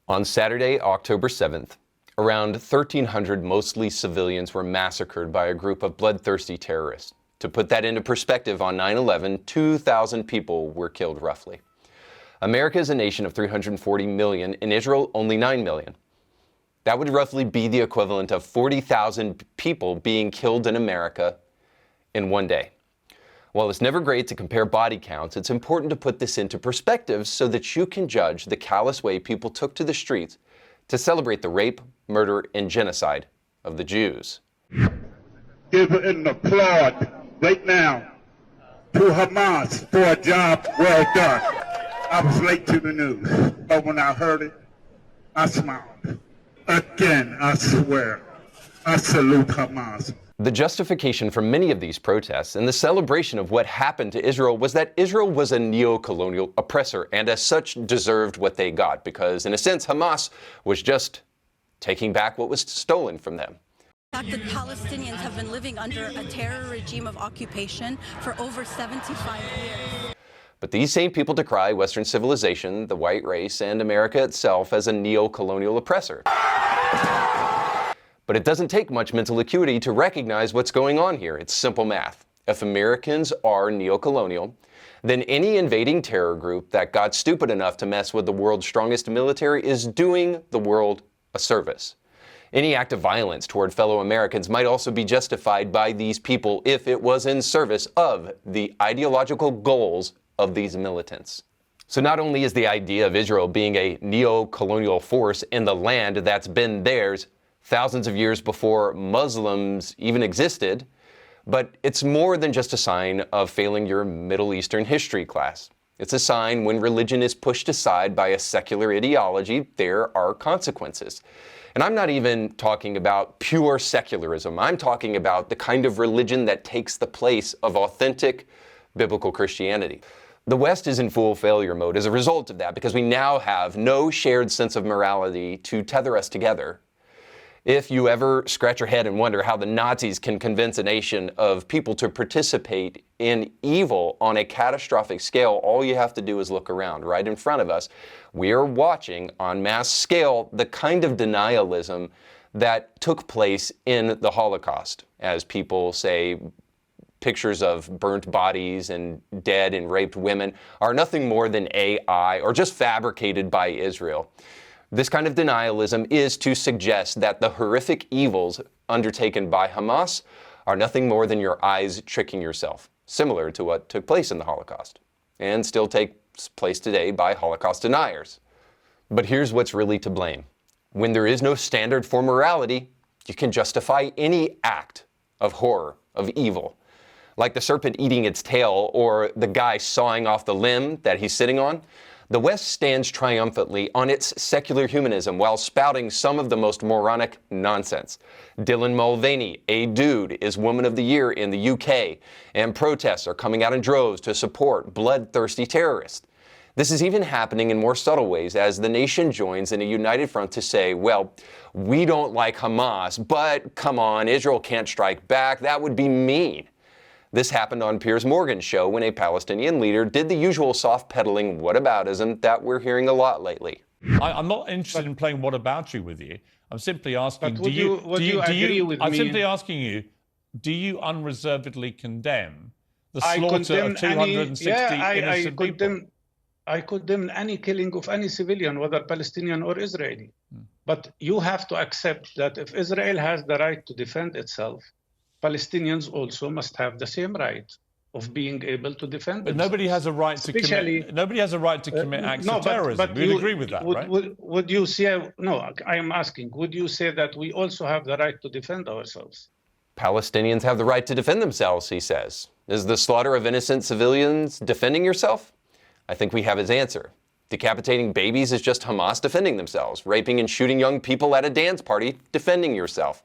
On Saturday, October 7th, around 1,300 mostly civilians were massacred by a group of bloodthirsty terrorists. To put that into perspective, on 9/11, 2,000 people were killed roughly. America is a nation of 340 million, and Israel only 9 million. That would roughly be the equivalent of 40,000 people being killed in America in one day. While it's never great to compare body counts, it's important to put this into perspective so that you can judge the callous way people took to the streets to celebrate the rape, murder, and genocide of the Jews. Give an applaud right now to Hamas for a job well done. I was late to the news, but when I heard it, I smiled. Again, I swear, I salute Hamas. The justification for many of these protests and the celebration of what happened to Israel was that Israel was a neo-colonial oppressor and as such deserved what they got because, in a sense, Hamas was just taking back what was stolen from them. The fact that Palestinians have been living under a terror regime of occupation for over 75 years. But these same people decry Western civilization, the white race, and America itself as a neo-colonial oppressor. But it doesn't take much mental acuity to recognize what's going on here. It's simple math. If Americans are neo-colonial, then any invading terror group that got stupid enough to mess with the world's strongest military is doing the world a service. Any act of violence toward fellow Americans might also be justified by these people if it was in service of the ideological goals of these militants. So not only is the idea of Israel being a neo-colonial force in the land that's been theirs thousands of years before Muslims even existed, but it's more than just a sign of failing your Middle Eastern history class. It's a sign when religion is pushed aside by a secular ideology, there are consequences. And I'm not even talking about pure secularism. I'm talking about the kind of religion that takes the place of authentic biblical Christianity. The West is in full failure mode as a result of that because we now have no shared sense of morality to tether us together. If you ever scratch your head and wonder how the Nazis can convince a nation of people to participate in evil on a catastrophic scale, all you have to do is look around. Right in front of us, we are watching on mass scale the kind of denialism that took place in the Holocaust. As people say, pictures of burnt bodies and dead and raped women are nothing more than AI or just fabricated by Israel. This kind of denialism is to suggest that the horrific evils undertaken by Hamas are nothing more than your eyes tricking yourself, similar to what took place in the Holocaust, and still takes place today by Holocaust deniers. But here's what's really to blame. When there is no standard for morality, you can justify any act of horror, of evil, like the serpent eating its tail or the guy sawing off the limb that he's sitting on. The West stands triumphantly on its secular humanism while spouting some of the most moronic nonsense. Dylan Mulvaney, a dude, is Woman of the Year in the UK, and protests are coming out in droves to support bloodthirsty terrorists. This is even happening in more subtle ways as the nation joins in a united front to say, well, we don't like Hamas, but come on, Israel can't strike back. That would be mean. This happened on Piers Morgan's show when a Palestinian leader did the usual soft-pedaling whataboutism that we're hearing a lot lately. I'm not interested in playing whataboutery with you. I'm simply asking, do you agree with me? I'm simply asking you, do you unreservedly condemn the slaughter of 260 innocent people? I condemn any killing of any civilian, whether Palestinian or Israeli. But you have to accept that if Israel has the right to defend itself, Palestinians also must have the same right of being able to defend themselves. But nobody has a right to commit acts of terrorism. But You'd agree with that, right? Would you say, no, I am asking, would you say that we also have the right to defend ourselves? Palestinians have the right to defend themselves, he says. Is the slaughter of innocent civilians defending yourself? I think we have his answer. Decapitating babies is just Hamas defending themselves. Raping and shooting young people at a dance party, defending yourself.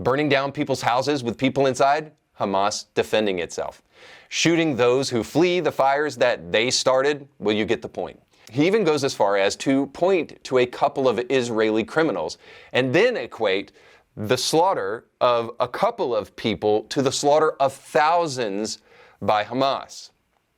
Burning down people's houses with people inside, Hamas defending itself. Shooting those who flee the fires that they started, well, you get the point. He even goes as far as to point to a couple of Israeli criminals and then equate the slaughter of a couple of people to the slaughter of thousands by Hamas.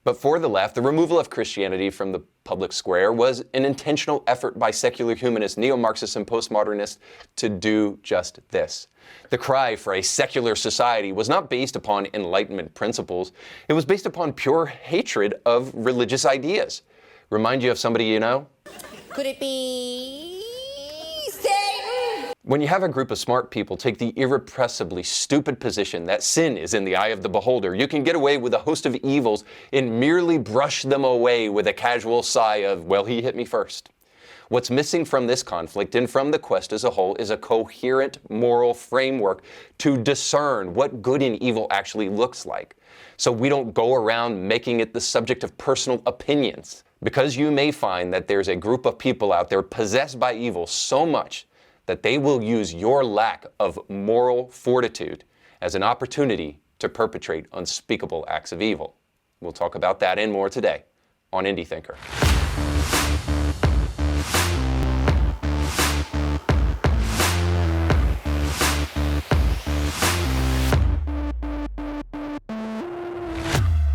But for the left, the removal of Christianity from the public square was an intentional effort by secular humanists, neo-Marxists, and postmodernists to do just this. The cry for a secular society was not based upon Enlightenment principles. It was based upon pure hatred of religious ideas. Remind you of somebody you know? Could it be Satan? When you have a group of smart people take the irrepressibly stupid position that sin is in the eye of the beholder, you can get away with a host of evils and merely brush them away with a casual sigh of, well, he hit me first. What's missing from this conflict and from the quest as a whole is a coherent moral framework to discern what good and evil actually looks like. So we don't go around making it the subject of personal opinions. Because you may find that there's a group of people out there possessed by evil so much that they will use your lack of moral fortitude as an opportunity to perpetrate unspeakable acts of evil. We'll talk about that and more today on Indie Thinker.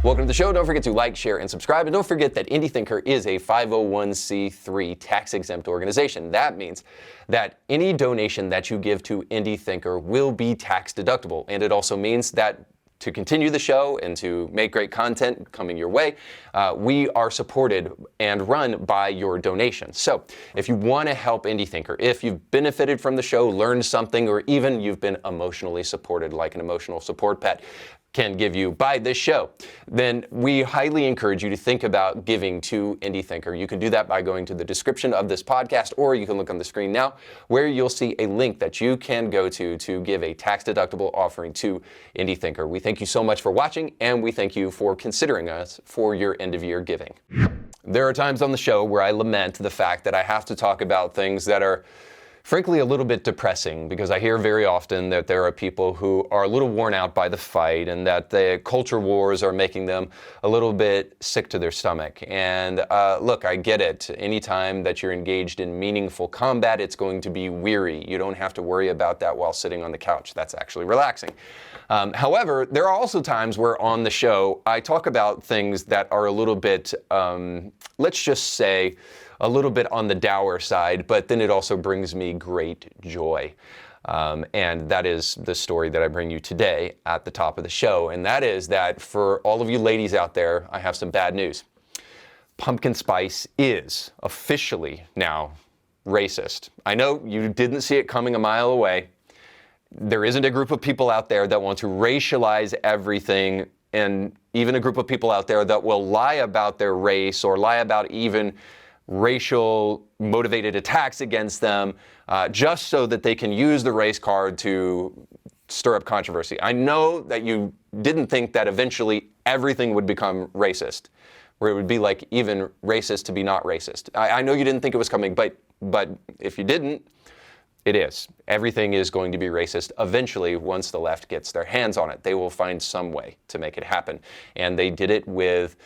Welcome to the show. Don't forget to like, share, and subscribe. And don't forget that Indie Thinker is a 501c3 tax-exempt organization. That means that any donation that you give to Indie Thinker will be tax deductible. And it also means that to continue the show and to make great content coming your way, we are supported and run by your donations. So if you want to help Indie Thinker, if you've benefited from the show, learned something, or even you've been emotionally supported like an emotional support pet can give you by this show, then we highly encourage you to think about giving to Indie Thinker. You can do that by going to the description of this podcast, or you can look on the screen now where you'll see a link that you can go to give a tax-deductible offering to Indie Thinker. We thank you so much for watching, and we thank you for considering us for your end-of-year giving. There are times on the show where I lament the fact that I have to talk about things that are frankly a little bit depressing, because I hear very often that there are people who are a little worn out by the fight and that the culture wars are making them a little bit sick to their stomach. And look, I get it. Anytime that you're engaged in meaningful combat, it's going to be weary. You don't have to worry about that while sitting on the couch. That's actually relaxing. However, there are also times where on the show I talk about things that are a little bit, let's just say, a little bit on the dour side, but then it also brings me great joy. And that is the story that I bring you today at the top of the show. And that is that for all of you ladies out there, I have some bad news. Pumpkin spice is officially now racist. I know you didn't see it coming a mile away. There isn't a group of people out there that want to racialize everything, and even a group of people out there that will lie about their race or lie about even racial motivated attacks against them just so that they can use the race card to stir up controversy. I know that you didn't think that eventually everything would become racist, where it would be like even racist to be not racist. I know you didn't think it was coming, but if you didn't, it is. Everything is going to be racist eventually once the left gets their hands on it. They will find some way to make it happen. And they did it with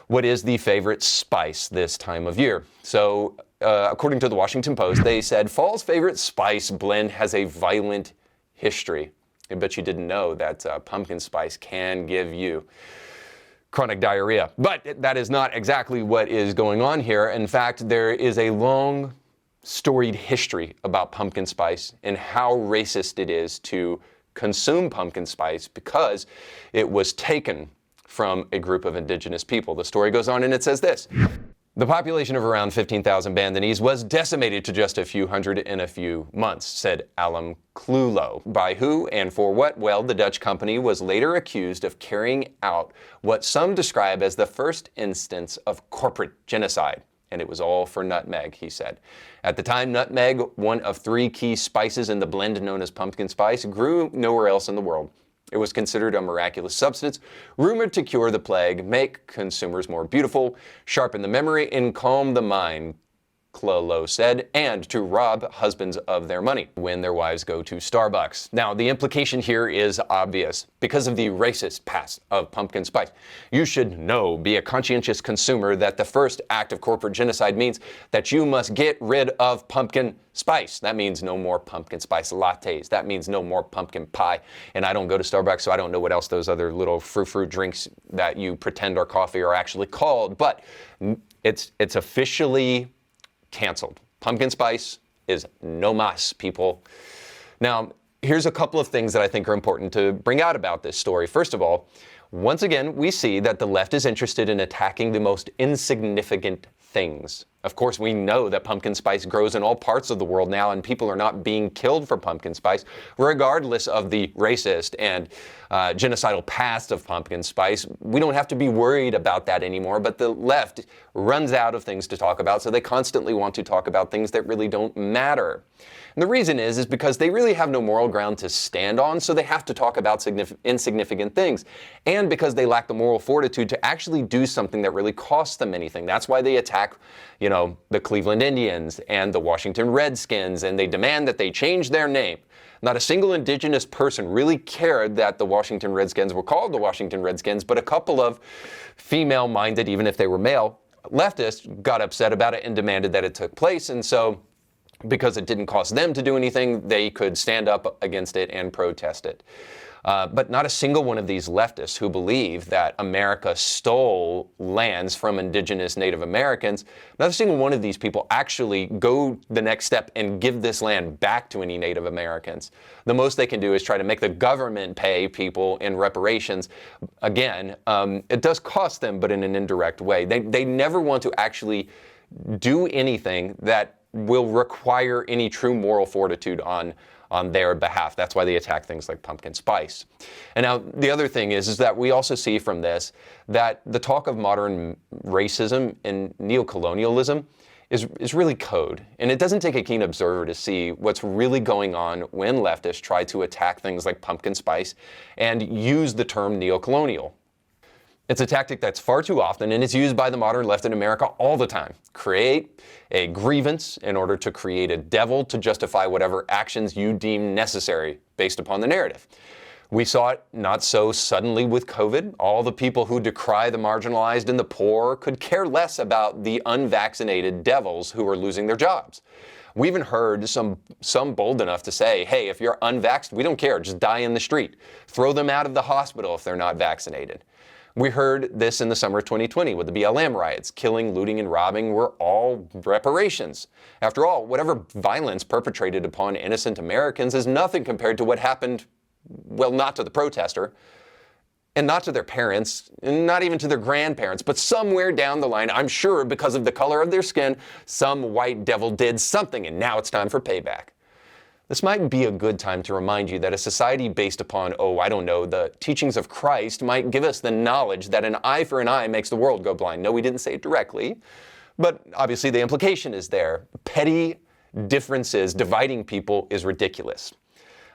what is the favorite spice this time of year. So according to the Washington Post, they said fall's favorite spice blend has a violent history. I bet you didn't know that pumpkin spice can give you chronic diarrhea. But that is not exactly what is going on here. In fact, there is a long storied history about pumpkin spice and how racist it is to consume pumpkin spice because it was taken from a group of indigenous people. The story goes on and it says this: the population of around 15,000 Bandanese was decimated to just a few hundred in a few months, said Alem Klulo. By who and for what? Well, the Dutch company was later accused of carrying out what some describe as the first instance of corporate genocide. And it was all for nutmeg, he said. At the time, nutmeg, one of three key spices in the blend known as pumpkin spice, grew nowhere else in the world. It was considered a miraculous substance, rumored to cure the plague, make consumers more beautiful, sharpen the memory, and calm the mind. Clolo said, and to rob husbands of their money when their wives go to Starbucks. Now, the implication here is obvious. Because of the racist past of pumpkin spice, you should know, be a conscientious consumer, that the first act of corporate genocide means that you must get rid of pumpkin spice. That means no more pumpkin spice lattes. That means no more pumpkin pie. And I don't go to Starbucks, so I don't know what else those other little fruit drinks that you pretend are coffee are actually called. But it's officially canceled. Pumpkin spice is no mas, people. Now, here's a couple of things that I think are important to bring out about this story. First of all, once again, we see that the left is interested in attacking the most insignificant things. Of course, we know that pumpkin spice grows in all parts of the world now, and people are not being killed for pumpkin spice, regardless of the racist and genocidal past of pumpkin spice. We don't have to be worried about that anymore, but the left runs out of things to talk about, so they constantly want to talk about things that really don't matter. And the reason is because they really have no moral ground to stand on, so they have to talk about insignificant things. And because they lack the moral fortitude to actually do something that really costs them anything. That's why they attack, the Cleveland Indians and the Washington Redskins, and they demand that they change their name. Not a single indigenous person really cared that the Washington Redskins were called the Washington Redskins, but a couple of female-minded, even if they were male, leftists got upset about it and demanded that it took place. And so, because it didn't cost them to do anything, they could stand up against it and protest it. But not a single one of these leftists who believe that America stole lands from indigenous Native Americans, not a single one of these people actually go the next step and give this land back to any Native Americans. The most they can do is try to make the government pay people in reparations. Again, it does cost them, but in an indirect way. They never want to actually do anything that will require any true moral fortitude on their behalf. That's why they attack things like pumpkin spice. And now the other thing is that we also see from this that the talk of modern racism and neocolonialism is really code. And it doesn't take a keen observer to see what's really going on when leftists try to attack things like pumpkin spice and use the term neocolonial. It's a tactic that's far too often, and it's used by the modern left in America all the time. Create a grievance in order to create a devil to justify whatever actions you deem necessary based upon the narrative. We saw it not so suddenly with COVID. All the people who decry the marginalized and the poor could care less about the unvaccinated devils who are losing their jobs. We even heard some bold enough to say, hey, if you're unvaxxed, we don't care, just die in the street. Throw them out of the hospital if they're not vaccinated. We heard this in the summer of 2020 with the BLM riots. Killing, looting, and robbing were all reparations. After all, whatever violence perpetrated upon innocent Americans is nothing compared to what happened, well, not to the protester, and not to their parents, and not even to their grandparents, but somewhere down the line, I'm sure because of the color of their skin, some white devil did something, and now it's time for payback. This might be a good time to remind you that a society based upon, the teachings of Christ might give us the knowledge that an eye for an eye makes the world go blind. No, we didn't say it directly, but obviously the implication is there. Petty differences dividing people is ridiculous.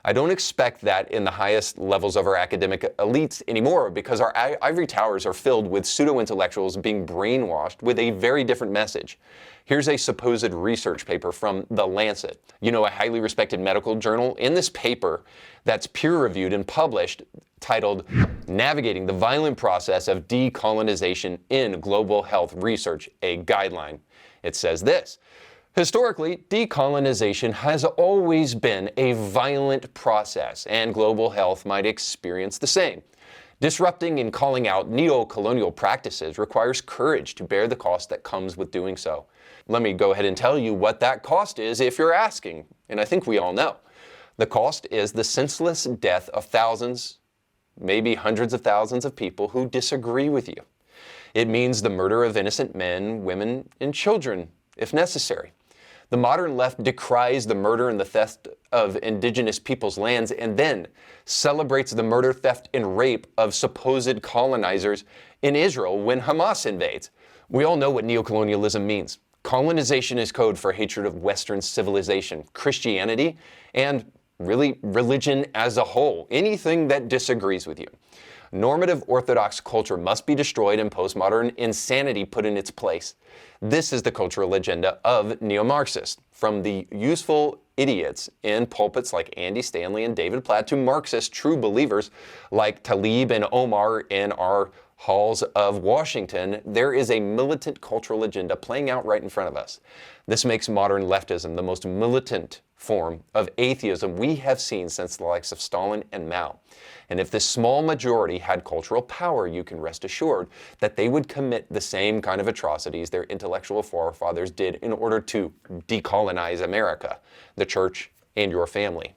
I don't expect that in the highest levels of our academic elites anymore, because our ivory towers are filled with pseudo-intellectuals being brainwashed with a very different message. Here's a supposed research paper from The Lancet, a highly respected medical journal. In this paper that's peer-reviewed and published, titled Navigating the Violent Process of Decolonization in Global Health Research, a Guideline, it says this: historically, decolonization has always been a violent process, and global health might experience the same. Disrupting and calling out neo-colonial practices requires courage to bear the cost that comes with doing so. Let me go ahead and tell you what that cost is if you're asking, and I think we all know. The cost is the senseless death of thousands, maybe hundreds of thousands of people who disagree with you. It means the murder of innocent men, women, and children, if necessary. The modern left decries the murder and the theft of indigenous people's lands and then celebrates the murder, theft, and rape of supposed colonizers in Israel when Hamas invades. We all know what neocolonialism means. Colonization is code for hatred of Western civilization, Christianity, and really religion as a whole, anything that disagrees with you. Normative Orthodox culture must be destroyed and postmodern insanity put in its place. This is the cultural agenda of neo-Marxists, from the useful idiots in pulpits like Andy Stanley and David Platt to Marxist true believers like Talib and Omar in our halls of Washington. There is a militant cultural agenda playing out right in front of us. This makes modern leftism the most militant form of atheism we have seen since the likes of Stalin and Mao. And if this small majority had cultural power, you can rest assured that they would commit the same kind of atrocities their intellectual forefathers did in order to decolonize America, the church, and your family.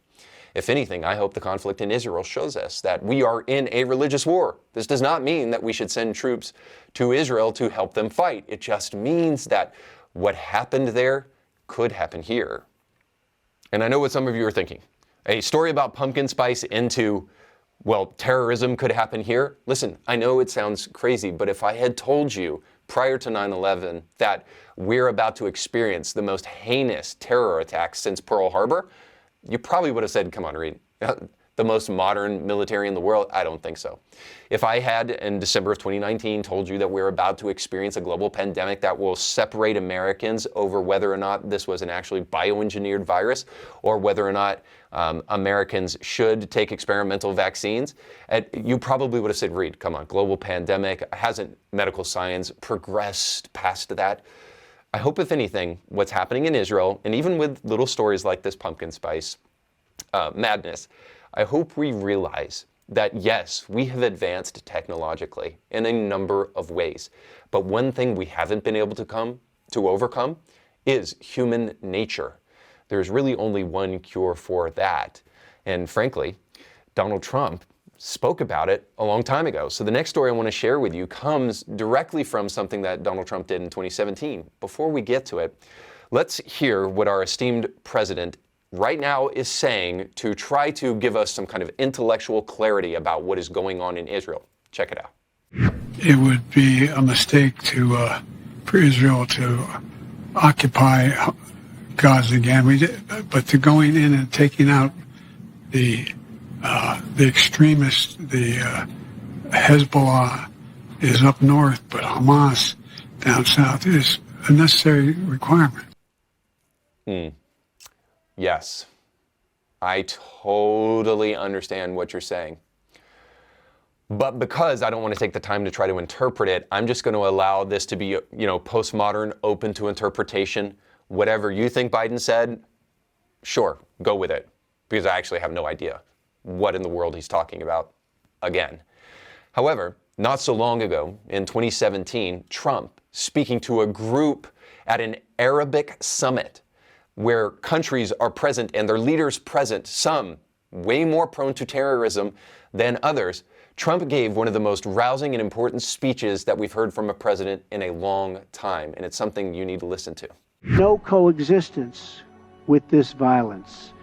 If anything, I hope the conflict in Israel shows us that we are in a religious war. This does not mean that we should send troops to Israel to help them fight. It just means that what happened there could happen here. And I know what some of you are thinking. A story about pumpkin spice into, well, terrorism could happen here. Listen, I know it sounds crazy, but if I had told you prior to 9/11 that we're about to experience the most heinous terror attacks since Pearl Harbor, you probably would have said, come on, Reed, the most modern military in the world? I don't think so. If I had, in December of 2019, told you that we're about to experience a global pandemic that will separate Americans over whether or not this was an actually bioengineered virus or whether or not Americans should take experimental vaccines, you probably would have said, Reed, come on, global pandemic, hasn't medical science progressed past that? I hope, if anything, what's happening in Israel, and even with little stories like this pumpkin spice madness, I hope we realize that yes, we have advanced technologically in a number of ways, but one thing we haven't been able to overcome is human nature. There's really only one cure for that. And frankly, Donald Trump spoke about it a long time ago. So the next story I want to share with you comes directly from something that Donald Trump did in 2017. Before we get to it, let's hear what our esteemed president right now is saying to try to give us some kind of intellectual clarity about what is going on in Israel. Check it out. It would be a mistake for Israel to occupy Gaza again. But to going in and taking out the extremists, the Hezbollah is up north, but Hamas down south is a necessary requirement. Yes, I totally understand what you're saying. But because I don't want to take the time to try to interpret it, I'm just going to allow this to be, postmodern, open to interpretation. Whatever you think Biden said, sure, go with it. Because I actually have no idea what in the world he's talking about again. However, not so long ago, in 2017, Trump, speaking to a group at an Arabic summit, where countries are present and their leaders present, some way more prone to terrorism than others, Trump gave one of the most rousing and important speeches that we've heard from a president in a long time, and it's something you need to listen to. No coexistence with this violence.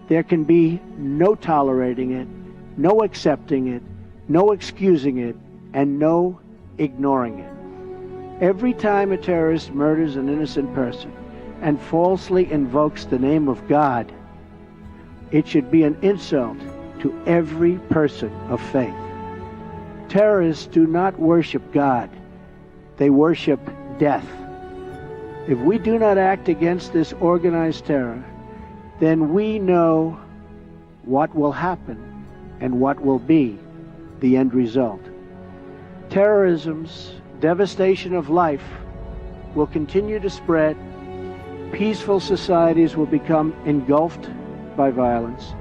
There can be no tolerating it, no accepting it, no excusing it, and no ignoring it. Every time a terrorist murders an innocent person and falsely invokes the name of God, it should be an insult to every person of faith. Terrorists do not worship God, they worship death. If we do not act against this organized terror, then we know what will happen and what will be the end result. Terrorism's devastation of life will continue to spread. Peaceful societies will become engulfed by violence,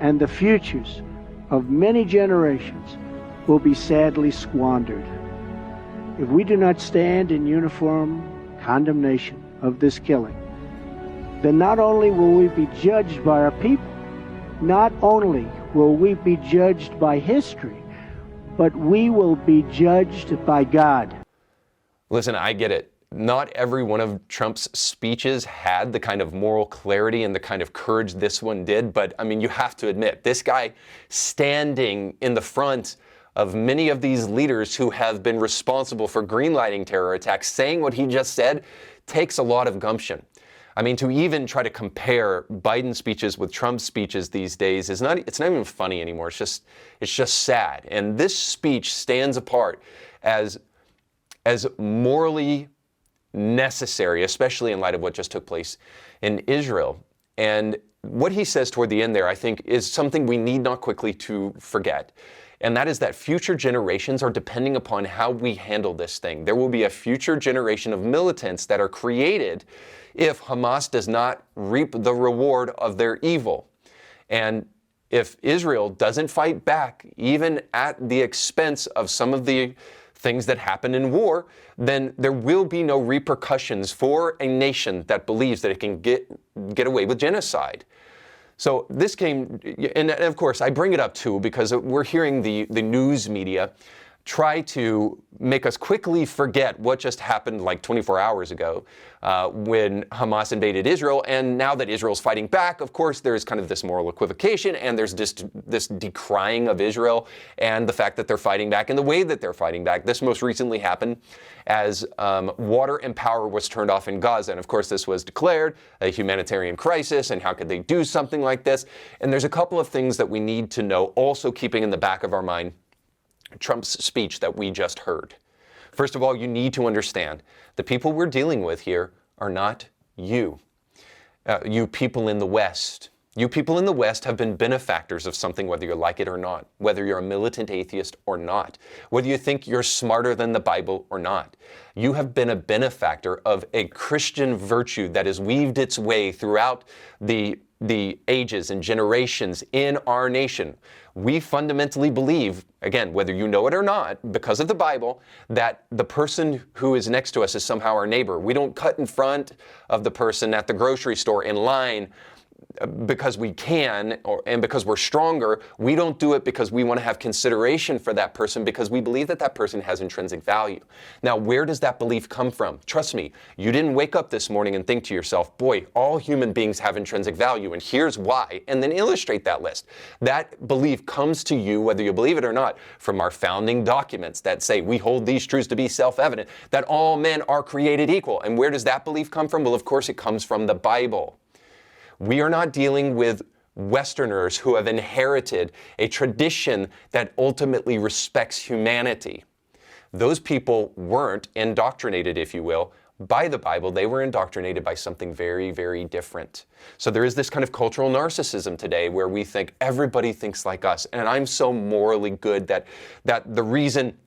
and the futures of many generations will be sadly squandered. If we do not stand in uniform condemnation of this killing, then not only will we be judged by our people, not only will we be judged by history, but we will be judged by God. Listen, I get it. Not every one of Trump's speeches had the kind of moral clarity and the kind of courage this one did, but I mean, you have to admit, this guy standing in the front of many of these leaders who have been responsible for greenlighting terror attacks, saying what he just said, takes a lot of gumption. I mean, to even try to compare Biden's speeches with Trump's speeches these days it's not even funny anymore. It's just sad. And this speech stands apart as morally necessary, especially in light of what just took place in Israel. And what he says toward the end there, I think, is something we need not quickly to forget. And that is that future generations are depending upon how we handle this thing. There will be a future generation of militants that are created if Hamas does not reap the reward of their evil. And if Israel doesn't fight back, even at the expense of some of the things that happen in war, then there will be no repercussions for a nation that believes that it can get away with genocide. So this came, and of course I bring it up too because we're hearing the news media try to make us quickly forget what just happened like 24 hours ago when Hamas invaded Israel. And now that Israel's fighting back, of course, there's kind of this moral equivocation and there's this decrying of Israel and the fact that they're fighting back and the way that they're fighting back. This most recently happened as water and power was turned off in Gaza. And of course, this was declared a humanitarian crisis. And how could they do something like this? And there's a couple of things that we need to know, also keeping in the back of our mind Trump's speech that we just heard. First of all, you need to understand the people we're dealing with here are not you. You people in the West. You people in the West have been benefactors of something, whether you like it or not, whether you're a militant atheist or not, whether you think you're smarter than the Bible or not. You have been a benefactor of a Christian virtue that has weaved its way throughout the ages and generations in our nation. We fundamentally believe, again, whether you know it or not, because of the Bible, that the person who is next to us is somehow our neighbor. We don't cut in front of the person at the grocery store in line because we can and because we're stronger. We don't do it because we want to have consideration for that person, because we believe that that person has intrinsic value. Now, where does that belief come from? Trust me, you didn't wake up this morning and think to yourself, boy, all human beings have intrinsic value and here's why, and then illustrate that list. That belief comes to you, whether you believe it or not, from our founding documents that say we hold these truths to be self-evident, that all men are created equal. And where does that belief come from? Well, of course, it comes from the Bible. We are not dealing with Westerners who have inherited a tradition that ultimately respects humanity. Those people weren't indoctrinated, if you will, by the Bible. They were indoctrinated by something very, very different. So there is this kind of cultural narcissism today where we think everybody thinks like us, and I'm so morally good that the reason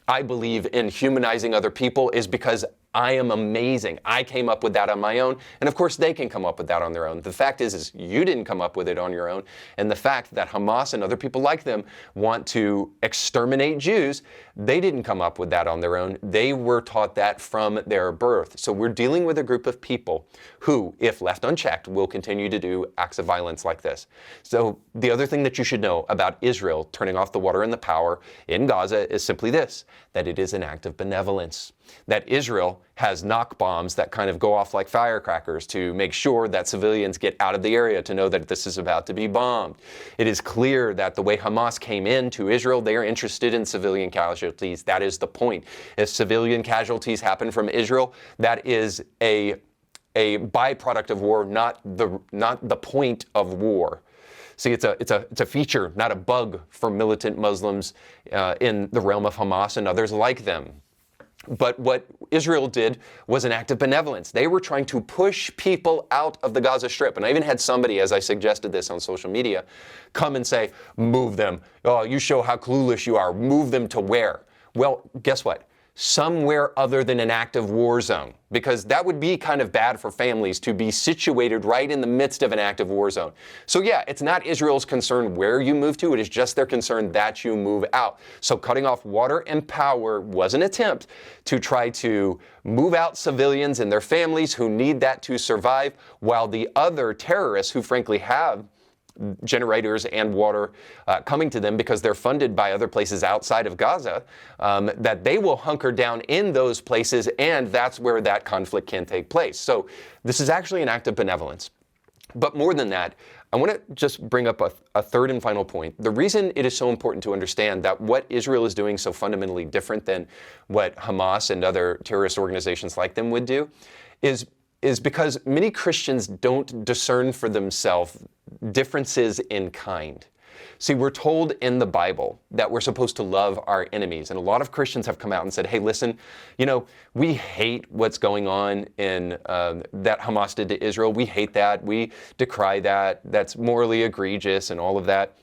I believe in humanizing other people is because I am amazing. I came up with that on my own. And of course, they can come up with that on their own. The fact is you didn't come up with it on your own. And the fact that Hamas and other people like them want to exterminate Jews, they didn't come up with that on their own. They were taught that from their birth. So we're dealing with a group of people who, if left unchecked, will continue to do acts of violence like this. So the other thing that you should know about Israel turning off the water and the power in Gaza is simply this, that it is an act of benevolence. That Israel has knock bombs that kind of go off like firecrackers to make sure that civilians get out of the area to know that this is about to be bombed. It is clear that the way Hamas came into Israel, they are interested in civilian casualties. That is the point. If civilian casualties happen from Israel, that is a byproduct of war, not the point of war. See, it's a feature, not a bug for militant Muslims in the realm of Hamas and others like them. But what Israel did was an act of benevolence. They were trying to push people out of the Gaza Strip. And I even had somebody, as I suggested this on social media, come and say, move them. Oh, you show how clueless you are. Move them to where? Well, guess what? Somewhere other than an active war zone, because that would be kind of bad for families to be situated right in the midst of an active war zone. So yeah, it's not Israel's concern where you move to, it is just their concern that you move out. So cutting off water and power was an attempt to try to move out civilians and their families who need that to survive, while the other terrorists who frankly have generators and water coming to them because they're funded by other places outside of Gaza, that they will hunker down in those places, and that's where that conflict can take place. So this is actually an act of benevolence. But more than that, I want to just bring up a third and final point. The reason it is so important to understand that what Israel is doing so fundamentally different than what Hamas and other terrorist organizations like them would do is is because many Christians don't discern for themselves differences in kind. See, we're told in the Bible that we're supposed to love our enemies. And a lot of Christians have come out and said, hey, listen, we hate what's going on in that Hamas did to Israel. We hate that. We decry that. That's morally egregious and all of that.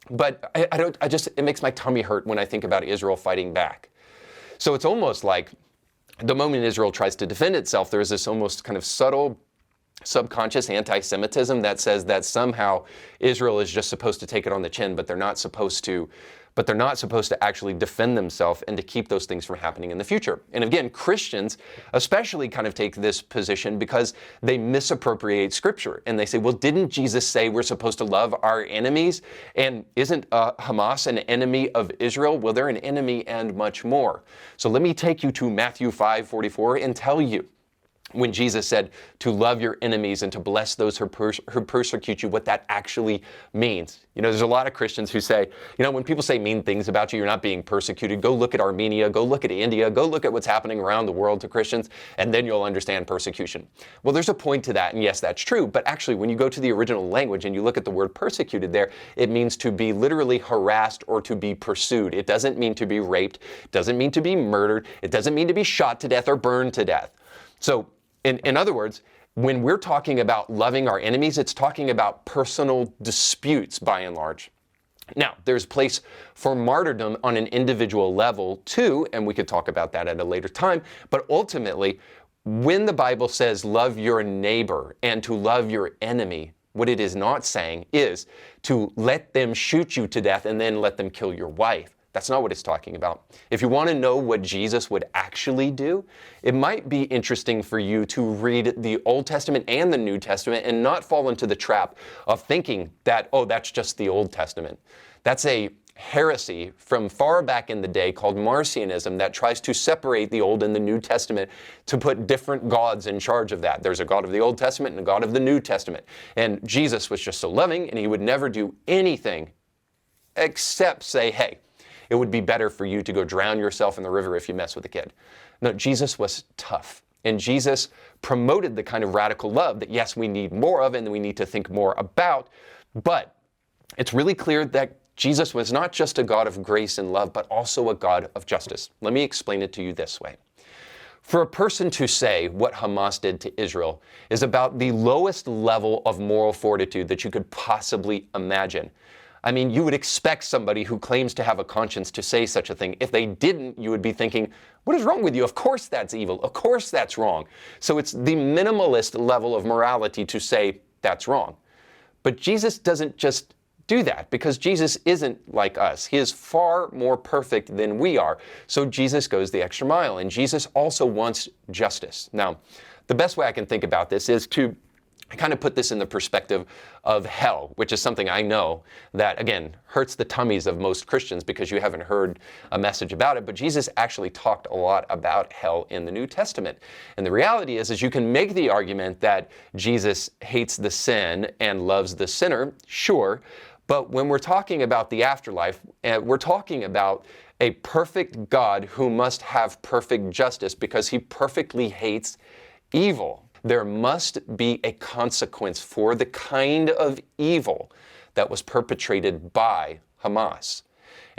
But it makes my tummy hurt when I think about Israel fighting back. So it's almost like the moment Israel tries to defend itself, there's this almost kind of subtle, subconscious anti-Semitism that says that somehow Israel is just supposed to take it on the chin, but they're not supposed to actually defend themselves and to keep those things from happening in the future. And again, Christians especially kind of take this position because they misappropriate Scripture. And they say, well, didn't Jesus say we're supposed to love our enemies? And isn't Hamas an enemy of Israel? Well, they're an enemy and much more. So let me take you to Matthew 5:44 and tell you, when Jesus said to love your enemies and to bless those who persecute you, what that actually means. There's a lot of Christians who say, when people say mean things about you, you're not being persecuted. Go look at Armenia, go look at India, go look at what's happening around the world to Christians, and then you'll understand persecution. Well, there's a point to that, and yes, that's true. But actually, when you go to the original language and you look at the word persecuted there, it means to be literally harassed or to be pursued. It doesn't mean to be raped, it doesn't mean to be murdered, it doesn't mean to be shot to death or burned to death. So, in other words, when we're talking about loving our enemies, it's talking about personal disputes by and large. Now, there's place for martyrdom on an individual level too, and we could talk about that at a later time. But ultimately, when the Bible says love your neighbor and to love your enemy, what it is not saying is to let them shoot you to death and then let them kill your wife. That's not what it's talking about. If you want to know what Jesus would actually do, it might be interesting for you to read the Old Testament and the New Testament and not fall into the trap of thinking that, oh, that's just the Old Testament. That's a heresy from far back in the day called Marcionism that tries to separate the Old and the New Testament to put different gods in charge of that. There's a God of the Old Testament and a God of the New Testament. And Jesus was just so loving, and he would never do anything except say, hey, it would be better for you to go drown yourself in the river if you mess with a kid. No, Jesus was tough. And Jesus promoted the kind of radical love that, yes, we need more of and we need to think more about. But it's really clear that Jesus was not just a God of grace and love, but also a God of justice. Let me explain it to you this way. For a person to say what Hamas did to Israel is about the lowest level of moral fortitude that you could possibly imagine. I mean, you would expect somebody who claims to have a conscience to say such a thing. If they didn't, you would be thinking, what is wrong with you? Of course that's evil. Of course that's wrong. So it's the minimalist level of morality to say that's wrong. But Jesus doesn't just do that, because Jesus isn't like us. He is far more perfect than we are. So Jesus goes the extra mile, and Jesus also wants justice. Now, the best way I can think about this is to kind of put this in the perspective of hell, which is something I know that, again, hurts the tummies of most Christians because you haven't heard a message about it. But Jesus actually talked a lot about hell in the New Testament. And the reality is you can make the argument that Jesus hates the sin and loves the sinner, sure. But when we're talking about the afterlife, we're talking about a perfect God who must have perfect justice because he perfectly hates evil. There must be a consequence for the kind of evil that was perpetrated by Hamas.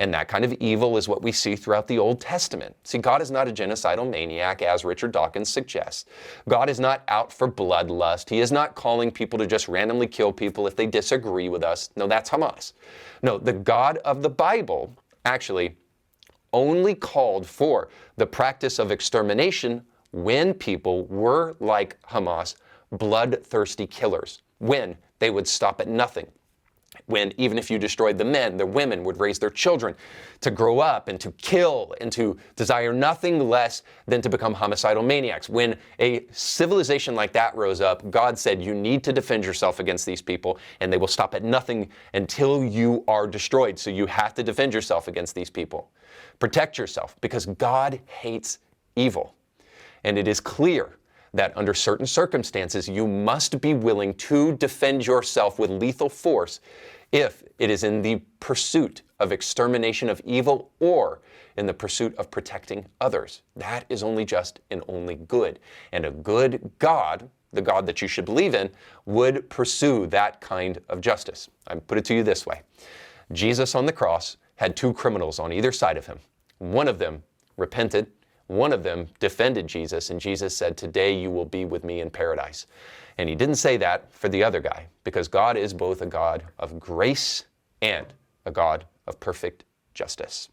And that kind of evil is what we see throughout the Old Testament. See, God is not a genocidal maniac, as Richard Dawkins suggests. God is not out for bloodlust. He is not calling people to just randomly kill people if they disagree with us. No, that's Hamas. No, the God of the Bible actually only called for the practice of extermination when people were like Hamas, bloodthirsty killers, when they would stop at nothing. When even if you destroyed the men, the women would raise their children to grow up and to kill and to desire nothing less than to become homicidal maniacs. When a civilization like that rose up, God said, you need to defend yourself against these people, and they will stop at nothing until you are destroyed. So you have to defend yourself against these people. Protect yourself, because God hates evil. And it is clear that under certain circumstances, you must be willing to defend yourself with lethal force if it is in the pursuit of extermination of evil or in the pursuit of protecting others. That is only just and only good. And a good God the God that you should believe in, would pursue that kind of justice. I put it to you this way. Jesus on the cross had two criminals on either side of him. One of them repented. One of them defended Jesus, and Jesus said, "Today you will be with me in paradise." And he didn't say that for the other guy, because God is both a God of grace and a God of perfect justice.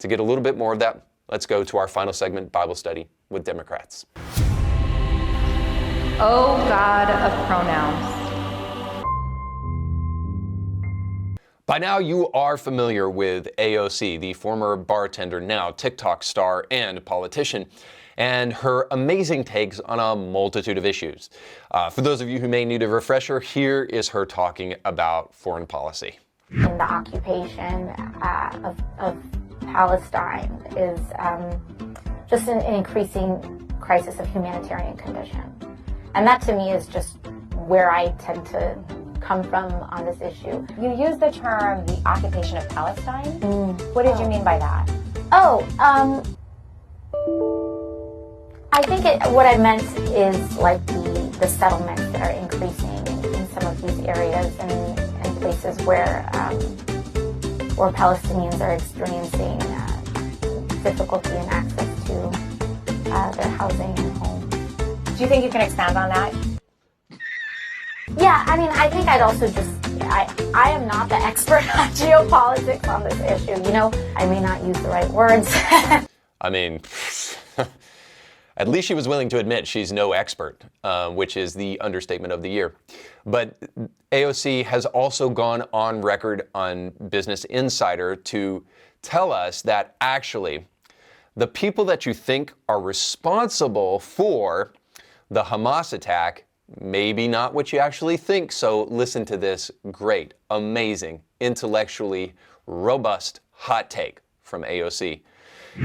To get a little bit more of that, let's go to our final segment, Bible study with Democrats. Oh, God of pronouns. By now, you are familiar with AOC, the former bartender, now TikTok star and politician, and her amazing takes on a multitude of issues. For those of you who may need a refresher, here is her talking about foreign policy. In the occupation of Palestine is just an increasing crisis of humanitarian condition. And that to me is just where I tend to come from on this issue. You use the term the occupation of Palestine. What did you mean by that? I think what I meant is like the settlements that are increasing in some of these areas and places where Palestinians are experiencing difficulty in access to their housing and homes. Do you think you can expand on that? Yeah, I mean, I think I'd also just, I am not the expert on geopolitics on this issue, you know? I may not use the right words. I mean, at least she was willing to admit she's no expert, which is the understatement of the year. But AOC has also gone on record on Business Insider to tell us that actually the people that you think are responsible for the Hamas attack maybe not what you actually think. So listen to this great, amazing, intellectually robust hot take from AOC.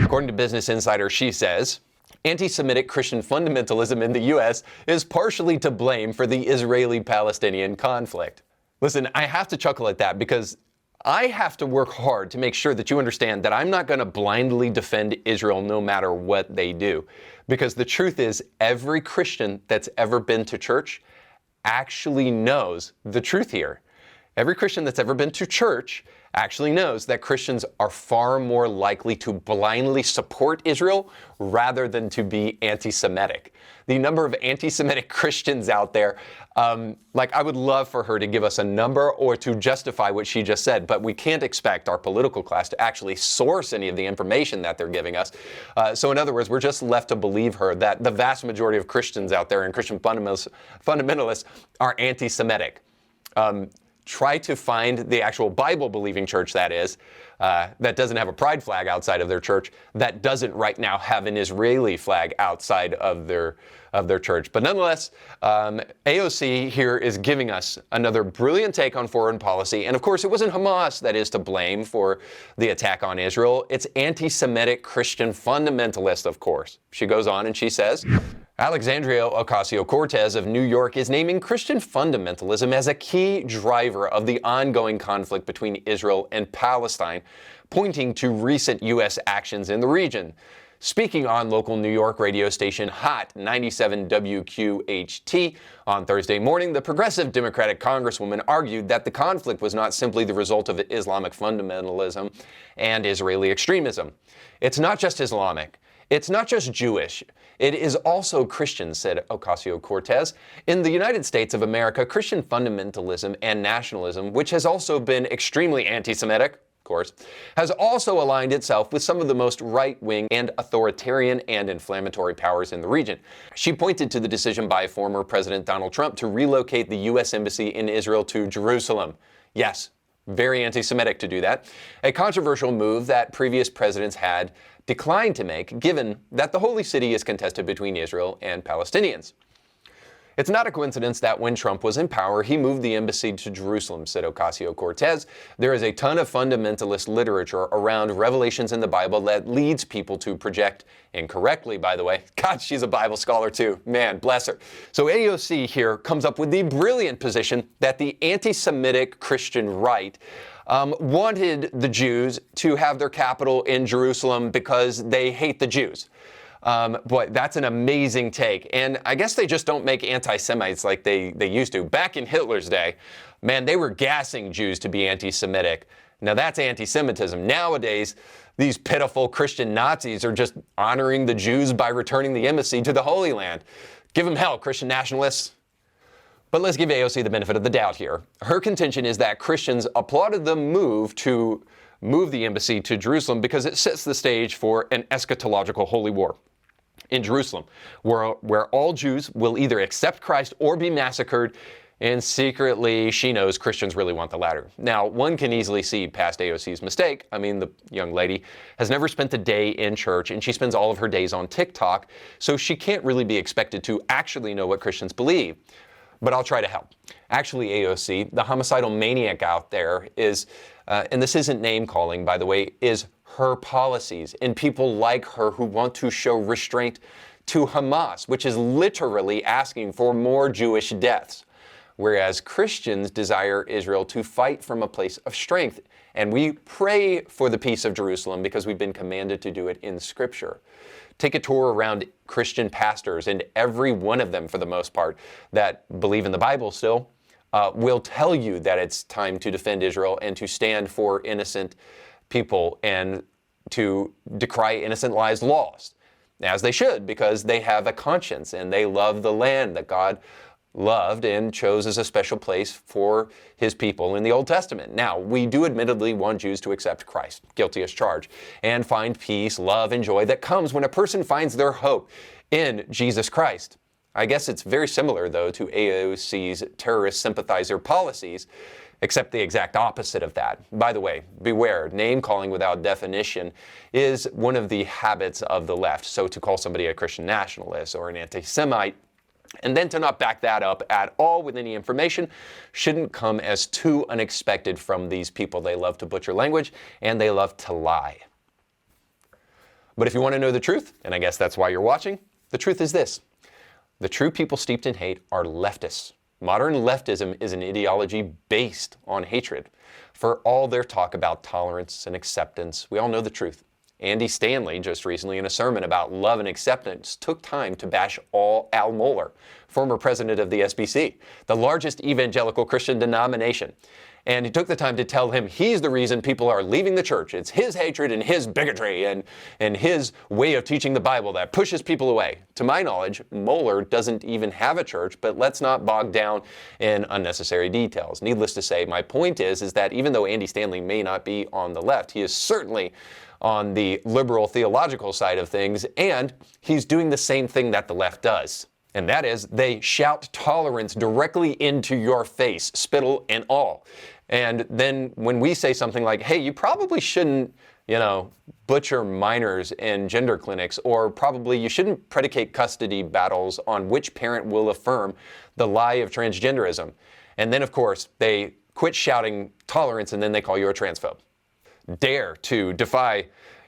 According to Business Insider, she says, anti-Semitic Christian fundamentalism in the U.S. is partially to blame for the Israeli-Palestinian conflict. Listen, I have to chuckle at that because I have to work hard to make sure that you understand that I'm not going to blindly defend Israel no matter what they do. Because the truth is, every Christian that's ever been to church actually knows the truth here. Every Christian that's ever been to church actually knows that Christians are far more likely to blindly support Israel rather than to be anti-Semitic. The number of anti-Semitic Christians out there, I would love for her to give us a number or to justify what she just said, but we can't expect our political class to actually source any of the information that they're giving us. So in other words, we're just left to believe her that the vast majority of Christians out there and Christian fundamentalists are anti-Semitic. Try to find the actual Bible-believing church, that is, that doesn't have a pride flag outside of their church, that doesn't right now have an Israeli flag outside of their church. But nonetheless, AOC here is giving us another brilliant take on foreign policy. And of course, it wasn't Hamas that is to blame for the attack on Israel. It's anti-Semitic Christian fundamentalists, of course. She goes on and she says, Alexandria Ocasio-Cortez of New York is naming Christian fundamentalism as a key driver of the ongoing conflict between Israel and Palestine, pointing to recent U.S. actions in the region. Speaking on local New York radio station Hot 97 WQHT on Thursday morning, the progressive Democratic Congresswoman argued that the conflict was not simply the result of Islamic fundamentalism and Israeli extremism. It's not just Islamic. It's not just Jewish. It is also Christian, said Ocasio-Cortez. In the United States of America, Christian fundamentalism and nationalism, which has also been extremely anti-Semitic, of course, has also aligned itself with some of the most right-wing and authoritarian and inflammatory powers in the region. She pointed to the decision by former President Donald Trump to relocate the U.S. Embassy in Israel to Jerusalem. Yes, very anti-Semitic to do that. A controversial move that previous presidents had declined to make, given that the Holy City is contested between Israel and Palestinians. It's not a coincidence that when Trump was in power, he moved the embassy to Jerusalem, said Ocasio-Cortez. There is a ton of fundamentalist literature around revelations in the Bible that leads people to project, incorrectly, by the way. God, she's a Bible scholar too. Man, bless her. So AOC here comes up with the brilliant position that the anti-Semitic Christian right wanted the Jews to have their capital in Jerusalem because they hate the Jews. Boy, that's an amazing take. And I guess they just don't make anti-Semites like they used to. Back in Hitler's day, man, they were gassing Jews to be anti-Semitic. Now that's anti-Semitism. Nowadays, these pitiful Christian Nazis are just honoring the Jews by returning the embassy to the Holy Land. Give them hell, Christian nationalists. But let's give AOC the benefit of the doubt here. Her contention is that Christians applauded the move to move the embassy to Jerusalem because it sets the stage for an eschatological holy war in Jerusalem, where all Jews will either accept Christ or be massacred, and secretly she knows Christians really want the latter. Now, one can easily see past AOC's mistake. I mean, the young lady has never spent a day in church, and she spends all of her days on TikTok, so she can't really be expected to actually know what Christians believe. But I'll try to help. Actually, AOC, the homicidal maniac out there is, and this isn't name calling, by the way, is her policies and people like her who want to show restraint to Hamas, which is literally asking for more Jewish deaths. Whereas Christians desire Israel to fight from a place of strength. And we pray for the peace of Jerusalem because we've been commanded to do it in Scripture. Take a tour around Christian pastors, and every one of them, for the most part, that believe in the Bible still, will tell you that it's time to defend Israel and to stand for innocent people and to decry innocent lives lost, as they should, because they have a conscience and they love the land that God loved and chose as a special place for his people in the Old Testament. Now, we do admittedly want Jews to accept Christ, guilty as charged, and find peace, love, and joy that comes when a person finds their hope in Jesus Christ. I guess it's very similar, though, to AOC's terrorist sympathizer policies, except the exact opposite of that. By the way, beware, name-calling without definition is one of the habits of the left. So to call somebody a Christian nationalist or an anti-Semite, and then to not back that up at all with any information, shouldn't come as too unexpected from these people. They love to butcher language, and they love to lie. But if you want to know the truth, and I guess that's why you're watching, the truth is this. The true people steeped in hate are leftists. Modern leftism is an ideology based on hatred. For all their talk about tolerance and acceptance, we all know the truth. Andy Stanley, just recently in a sermon about love and acceptance, took time to bash Al Mohler, former president of the SBC, the largest evangelical Christian denomination. And he took the time to tell him he's the reason people are leaving the church. It's his hatred and his bigotry and his way of teaching the Bible that pushes people away. To my knowledge, Mohler doesn't even have a church, but let's not bog down in unnecessary details. Needless to say, my point is that even though Andy Stanley may not be on the left, he is certainly on the liberal theological side of things, and he's doing the same thing that the left does. And that is, they shout tolerance directly into your face, spittle and all. And then when we say something like, hey, you probably shouldn't, butcher minors in gender clinics, or probably you shouldn't predicate custody battles on which parent will affirm the lie of transgenderism. And then, of course, they quit shouting tolerance and then they call you a transphobe. Dare to defy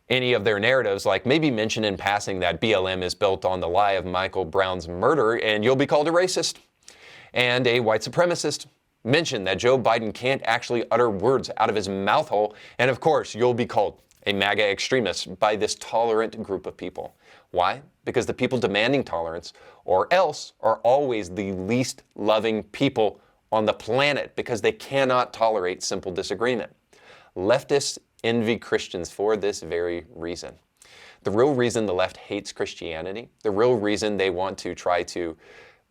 any of their narratives, like maybe mention in passing that BLM is built on the lie of Michael Brown's murder, and you'll be called a racist and a white supremacist. Mention that Joe Biden can't actually utter words out of his mouth hole, and of course, you'll be called a MAGA extremist by this tolerant group of people. Why? Because the people demanding tolerance, or else, are always the least loving people on the planet because they cannot tolerate simple disagreement. Leftists envy Christians for this very reason. The real reason the left hates Christianity, the real reason they want to try to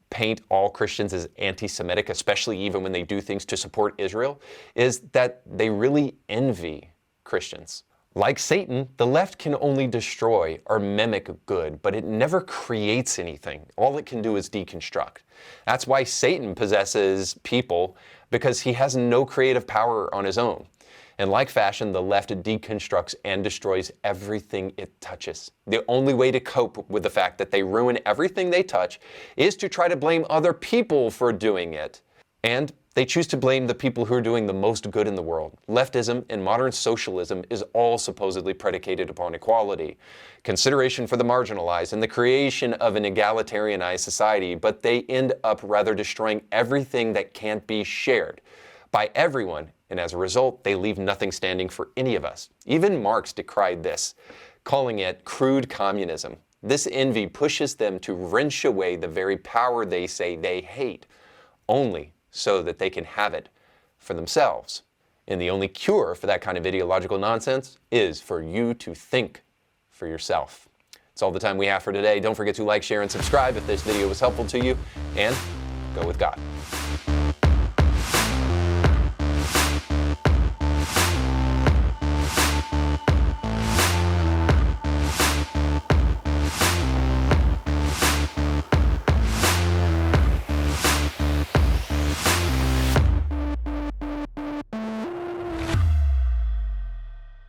paint all Christians as anti-Semitic, especially even when they do things to support Israel, is that they really envy Christians. Like Satan, the left can only destroy or mimic good, but it never creates anything. All it can do is deconstruct. That's why Satan possesses people, because he has no creative power on his own. In like fashion, the left deconstructs and destroys everything it touches. The only way to cope with the fact that they ruin everything they touch is to try to blame other people for doing it. And they choose to blame the people who are doing the most good in the world. Leftism and modern socialism is all supposedly predicated upon equality, consideration for the marginalized, and the creation of an egalitarianized society, but they end up rather destroying everything that can't be shared by everyone, and as a result, they leave nothing standing for any of us. Even Marx decried this, calling it crude communism. This envy pushes them to wrench away the very power they say they hate, only so that they can have it for themselves. And the only cure for that kind of ideological nonsense is for you to think for yourself. That's all the time we have for today. Don't forget to like, share, and subscribe if this video was helpful to you, and go with God.